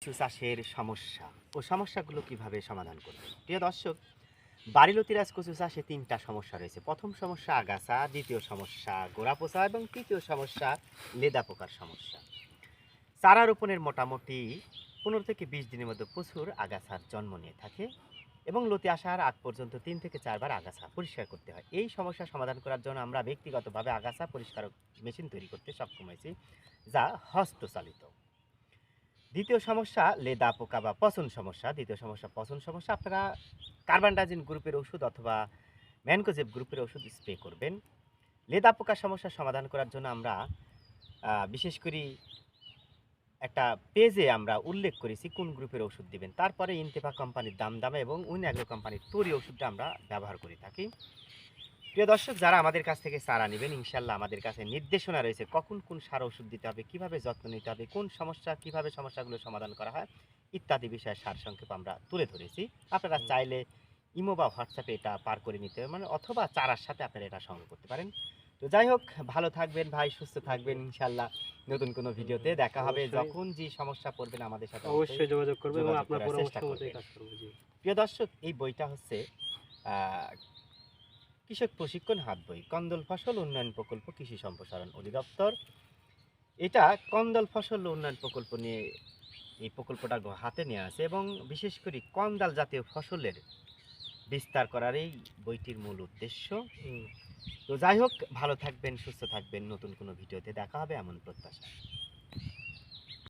কিছু চাষের সমস্যা ও সমস্যাগুলো কিভাবে সমাধান করবে। প্রিয় দর্শক, বাড়িলতিরাজ কচু চাষে তিনটা সমস্যা রয়েছে। প্রথম সমস্যা আগাছা, দ্বিতীয় সমস্যা গোড়া পচা এবং তৃতীয় সমস্যা লেদা পোকার সমস্যা। চারা রোপণের মোটামুটি 15 থেকে 20 দিনের মধ্যে প্রচুর আগাছার জন্ম নিয়ে থাকে এবং লতি আসার আগ পর্যন্ত 3 থেকে 4 বার আগাছা পরিষ্কার করতে হয়। এই সমস্যা সমাধান করার জন্য আমরা ব্যক্তিগতভাবে আগাছা পরিষ্কারক মেশিন তৈরি করতে সক্ষম হয়েছি, যা হস্তচালিত। দ্বিতীয় সমস্যা লেদা পোকা বা পচন সমস্যা। দ্বিতীয় সমস্যা পচন সমস্যা। আপনারা কার্বানডাজিম গ্রুপের ওষুধ অথবা ম্যানকোজেব গ্রুপের ওষুধ স্প্রে করবেন। লেদা পোকার সমস্যা সমাধান করার জন্য আমরা বিশেষ করে একটা পেজে আমরা উল্লেখ করেছি কোন গ্রুপের ওষুধ দিবেন। তারপরে ইনতেফা কোম্পানির দামদামা এবং উইন অ্যাগ্রো কোম্পানির তরি ওষুধটা আমরা ব্যবহার করে থাকি। প্রিয় দর্শক, যারা আমাদের কাছ থেকে চারা নেবেন, ইনশাল্লাহ আমাদের কাছে নির্দেশনা রয়েছে কখন কোন সার ওষুধ দিতে হবে, কিভাবে যত্ন নিতে হবে, কোন সমস্যা কিভাবে সমস্যাগুলো সমাধান করা হয় ইত্যাদি বিষয়ে সারসংক্ষেপ আমরা তুলে ধরেছি। আপনারা চাইলে ইমো বা হোয়াটসঅ্যাপে এটা পার করে নিতে মানে অথবা চারার সাথে আপনারা এটা সংগ্রহ করতে পারেন। তো যাই হোক, ভালো থাকবেন ভাই, সুস্থ থাকবেন। ইনশাল্লাহ নতুন কোনো ভিডিওতে দেখা হবে। অবশ্যই। যখন যে সমস্যা পড়বেন আমাদের সাথে অবশ্যই যোগাযোগ করবে এবং যোগাযোগ আপনার করার পরামর্শ চেষ্টা মতোই করবেন। কাজ করব। জি। প্রিয় দর্শক, এই বইটা হচ্ছে আহ, কৃষক প্রশিক্ষণ হাত বই, কন্দল ফসল উন্নয়ন প্রকল্প, কৃষি সম্প্রসারণ অধিদপ্তর। এটা কন্দল ফসল উন্নয়ন প্রকল্প নিয়ে এই প্রকল্পটা হাতে নেওয়া আছে এবং বিশেষ করে কন্দাল জাতীয় ফসলের বিস্তার করার এই বইটির মূল উদ্দেশ্য। হুম। তো যাই হোক, ভালো থাকবেন, সুস্থ থাকবেন। নতুন কোনো ভিডিওতে দেখা হবে এমন প্রত্যাশা।